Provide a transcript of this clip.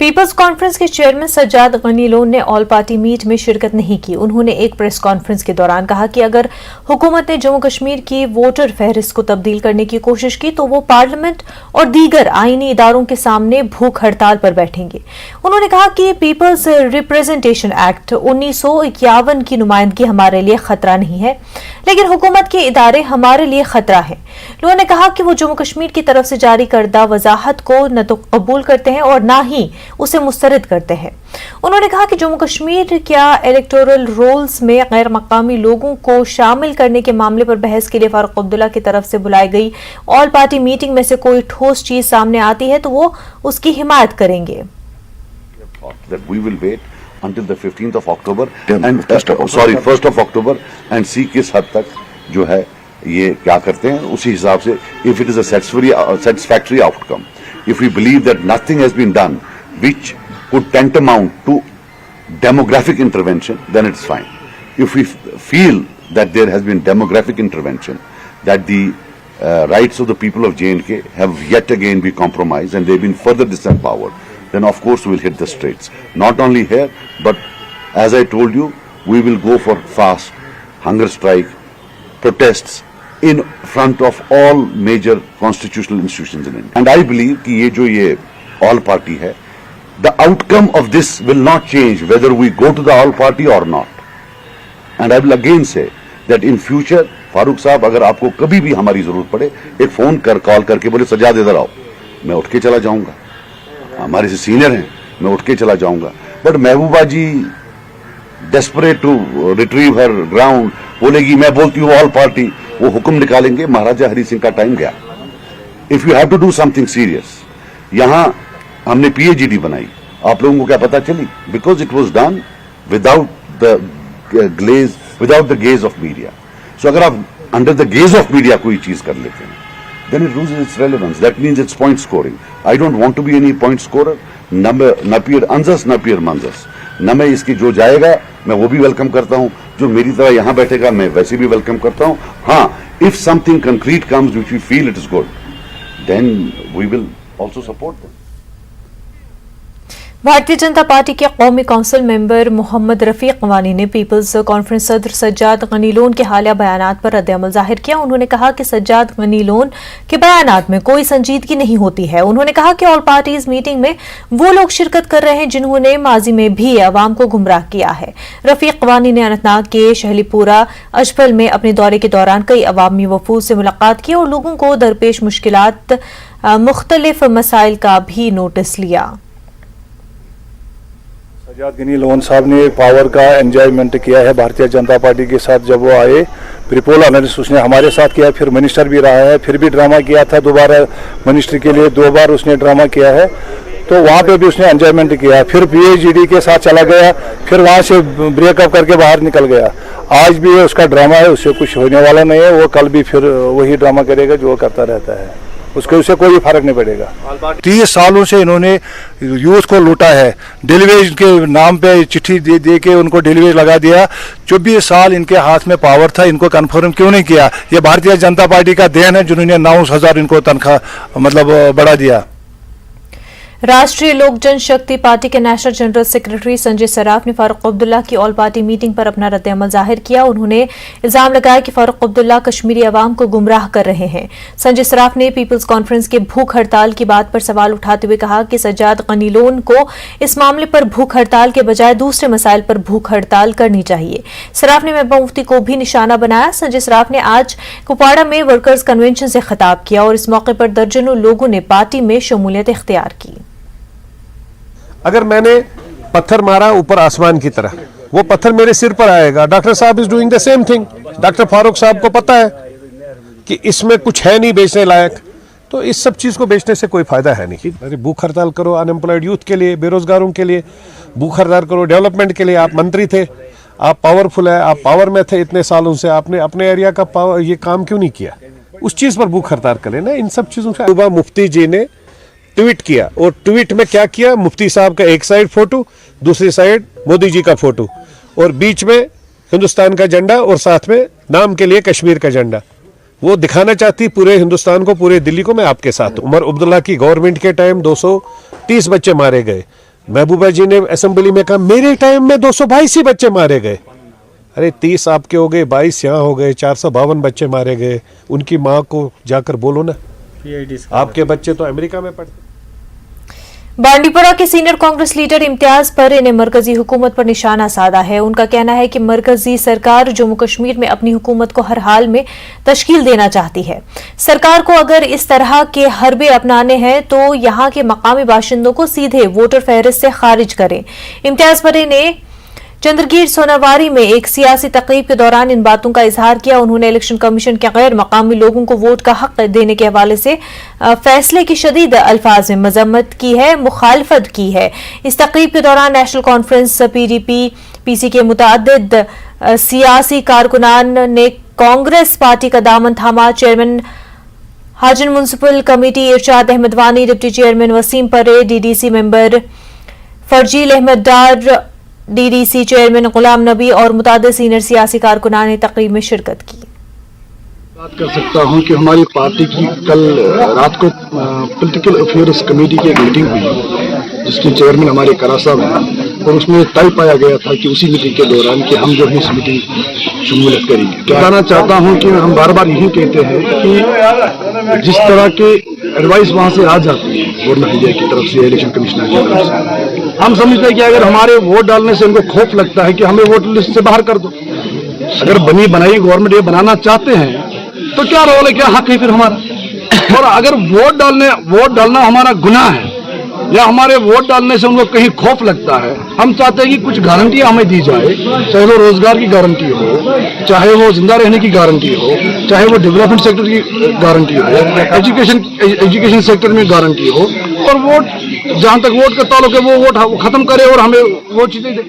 Peoples conference के chairman Sajjad Ghani loan ने all party meet में शिरकत नहीं की। उन्होंने एक प्रेस कॉन्फ्रेंस के दौरान कहा कि अगर हुकूमत ने जम्मू कश्मीर की वोटर फहरिस्त को तब्दील करने की कोशिश की तो वो पार्लियामेंट और दीगर आईनी इदारों के सामने भूख हड़ताल पर बैठेंगे। उन्होंने कहा कि पीपल्स रिप्रेजेंटेशन एक्ट 1951 की नुमाइंदगी हमारे लिए खतरा नहीं है, लेकिन हुकूमत के इदारे हमारे लिए खतरा है। लोन ने कहा कि वो जम्मू कश्मीर की तरफ से जारी करदा वजाहत को न तो कबूल करते हैं और न ही उसे मुस्तरद करते हैं। उन्होंने कहा कि जम्मू कश्मीर क्या इलेक्टोरल रोल्स में गैर मकामी लोगों को शामिल करने के मामले पर बहस के लिए फारूक अब्दुल्ला की तरफ से बुलाई गई ऑल पार्टी मीटिंग में से कोई ठोस चीज सामने आती है तो वो उसकी हिमायत करेंगे। Until the 15th of October and 1st of October and see किस हद तक जो है ये क्या करते हैं, उसी हिसाब से if it is a satisfactory outcome, if we believe that nothing has been done which could tantamount to demographic intervention, then it's fine. If we feel that there has been demographic intervention, that the rights of the people of J&K have yet again been compromised and they've been further disempowered, then of course we'll hit the streets. Not only here, but as I told you, we will go for fast hunger strike, protests in front of all major constitutional institutions in India. And I believe कि ये जो ये all party है, the outcome of this will not change whether we go to the all party or not. And I will again say that in future, Farooq साहब अगर आपको कभी भी हमारी जरूरत पड़े, एक फोन कॉल करके बोले सज्जाद इधर आओ, मैं उठ के चला जाऊंगा। हमारे से सीनियर हैं, मैं उठ के चला जाऊंगा। But Mehbooba ji desperate to retrieve her ground बोलेगी मैं बोलती हूँ ऑल पार्टी, वो हुक्म निकालेंगे। महाराजा हरि सिंह का टाइम गया। If you have to do something serious, यहां हमने पीएचडी बनाई, आप लोगों को क्या पता चली? Because it was done without the gaze of media. So अगर आप under the gaze of media कोई चीज कर लेते हैं, then it loses its relevance. That means it's point scoring. I don't want to be any point scorer. न पीर अंजस न पीर मंजस, न मैं इसकी जो जाएगा मैं वो भी वेलकम करता हूं, जो मेरी तरह यहां बैठेगा मैं वैसे भी वेलकम करता हूं। हाँ, if something concrete comes which we feel it is good, then we will also support them. Bharatiya Janata party के कौमी कौंसिल मेंबर मोहम्मद रफीक वानी ने पीपल्स कॉन्फ्रेंस सदर सज्जाद गनी लोन के हालिया बयानात पर रद्द-ए-अमल जाहिर किया। उन्होंने कहा कि सज्जाद गनी लोन के बयानात में कोई संजीदगी नहीं होती है। उन्होंने कहा कि ऑल पार्टीज मीटिंग में वो लोग शिरकत कर रहे हैं जिन्होंने माजी में भी अवाम को गुमराह किया है। रफीक वानी ने अनंतनाग के शहलीपुरा अजफल में अपने दौरे के दौरान कई अवामी वफूद से मुलाकात की और लोगों को दरपेश मुश्किलात मुख्तलिफ मसाइल का भी नोटिस लिया। सज्जाद गनी लोन साहब ने पावर का एंजॉयमेंट किया है भारतीय जनता पार्टी के साथ। जब वो आए प्रिपोल एनालिस्ट उसने हमारे साथ किया, फिर मिनिस्टर भी रहा है, फिर भी ड्रामा किया था, दोबारा मिनिस्ट्री के लिए 2 बार उसने ड्रामा किया है, तो वहाँ पे भी उसने एंजॉयमेंट किया। फिर पीएचडी के साथ चला गया, फिर वहाँ से ब्रेकअप करके बाहर निकल गया। आज भी उसका ड्रामा है, उससे कुछ होने वाला नहीं है। वो कल भी फिर वही ड्रामा करेगा जो वो करता रहता है, उससे कोई फर्क नहीं पड़ेगा। 30 सालों से इन्होंने यूथ को लूटा है, डेलीवेज के नाम पे चिट्ठी दे के उनको डेलीवेज लगा दिया। 24 साल इनके हाथ में पावर था, इनको कन्फर्म क्यों नहीं किया? ये भारतीय जनता पार्टी का देन है जिन्होंने 9,000 इनको तनख्वाह बढ़ा दिया। राष्ट्रीय लोक जनशक्ति पार्टी के national general secretary Sanjay Saraf ने फारूक अब्दुल्ला की ऑल पार्टी मीटिंग पर अपना रद्द-ए-अमल जाहिर किया। उन्होंने इल्जाम लगाया कि फारूक अब्दुल्ला कश्मीरी अवाम को गुमराह कर रहे हैं। संजय सराफ ने पीपल्स कॉन्फ्रेंस के भूख हड़ताल की बात पर सवाल उठाते हुए कहा कि सज्जाद गनी लोन को इस मामले पर भूख हड़ताल के बजाय दूसरे मसाइल पर भूख हड़ताल करनी चाहिए। सराफ ने महबूबा मुफ्ती को भी निशाना बनाया। संजय सराफ ने आज कुपवाड़ा में वर्कर्स कन्वेंशन से खिताब किया और इस मौके पर दर्जनों लोगों ने पार्टी में शमूलियत इख्तियार की। अगर मैंने पत्थर मारा ऊपर आसमान की तरह, वो पत्थर मेरे सिर पर आएगा। डॉक्टर साहब is doing the same thing. Doctor Farooq साहब को पता है कि इसमें कुछ है नहीं बेचने लायक, तो इस सब चीज को बेचने से कोई फायदा है नहीं। अरे भूख हड़ताल करो अनएम्प्लॉयड यूथ के लिए, बेरोजगारों के लिए भूख हड़ताल करो, डेवलपमेंट के लिए। आप मंत्री थे, आप पावरफुल है, आप पावर में थे इतने सालों से, आपने अपने एरिया का पावर ये काम क्यों नहीं किया? उस चीज पर भूख हड़ताल करें ना। इन सब चीजों से महबूबा मुफ्ती जी ने ट्वीट किया, और ट्वीट में क्या किया? मुफ्ती साहब का एक साइड फोटो, दूसरी साइड मोदी जी का फोटो, और बीच में हिंदुस्तान का झंडा और साथ में नाम के लिए कश्मीर का झंडा। वो दिखाना चाहती पूरे हिंदुस्तान को, पूरे दिल्ली को, मैं आपके साथ हूं। उमर अब्दुल्ला की गवर्नमेंट के टाइम 230 बच्चे मारे गए, महबूबा जी ने असेंबली में कहा मेरे टाइम में 222 ही बच्चे मारे गए। अरे 30 आपके हो गए, 22 यहाँ हो गए, 452 बच्चे मारे गए। उनकी माँ को जाकर बोलो ना, आपके बच्चे तो अमेरिका में पढ़ते। बांडीपुरा के सीनियर कांग्रेस लीडर इम्तियाज परे ने मरकजी हुकूमत पर निशाना साधा है। उनका कहना है कि मरकजी सरकार जम्मू कश्मीर में अपनी हुकूमत को हर हाल में तश्कील देना चाहती है। सरकार को अगर इस तरह के हरबे अपनाने हैं तो यहां के मकामी बाशिंदों को सीधे वोटर फहरिस्त से खारिज करें। इम्तियाज परे ने चंद्रगीर सोनावारी में एक सियासी तकरीब के दौरान इन बातों का इजहार किया। उन्होंने इलेक्शन कमीशन के गैर मकामी लोगों को वोट का हक देने के हवाले से फैसले की शदीद अल्फाज में मजम्मत की है, मुखालफत की है। इस तकरीब के दौरान नेशनल कॉन्फ्रेंस, PDP, PC के मुतअद्दिद सियासी कारकुनान ने कांग्रेस पार्टी का दामन थामा। चेयरमैन हाजन म्युनिसिपल कमेटी इरशाद अहमद वानी, डिप्टी चेयरमैन वसीम परे, DDC member फरजील Ahmad Dar, DDC chairman Ghulam Nabi और मुतादिद सीनियर सियासी कारकुनान ने तकरीब में शिरकत की। बात कर सकता हूं कि हमारी पार्टी की कल रात को पॉलिटिकल अफेयर्स कमेटी की एक मीटिंग हुई जिसके चेयरमैन हमारे करा साहब हैं और उसमें तय पाया गया था कि उसी मीटिंग के दौरान कि हम जो है इस मीटिंग शमूलियत करेंगे। कहना चाहता हूं कि हम बार बार यही कहते हैं कि जिस तरह के एडवाइस वहां से आ जाती है गवर्नमेंट इंडिया की तरफ से, इलेक्शन कमिश्नर की तरफ से, हम समझते हैं कि अगर हमारे वोट डालने से उनको खौफ लगता है कि हमें वोटर लिस्ट से बाहर कर दो। अगर बनी बनाई गवर्नमेंट ये बनाना चाहते हैं तो क्या रोल है, क्या हक है फिर हमारा। और अगर वोट डालना हमारा गुनाह है या हमारे वोट डालने से उनको कहीं खौफ लगता है, हम चाहते हैं कि कुछ गारंटियां हमें दी जाए, चाहे वो रोजगार की गारंटी हो, चाहे वो जिंदा रहने की गारंटी हो, चाहे वो डेवलपमेंट सेक्टर की गारंटी हो, एजुकेशन सेक्टर में गारंटी हो, और वोट जहां तक वोट का ताल्लुक है वो वोट खत्म करे और हमें वो चीजें दे।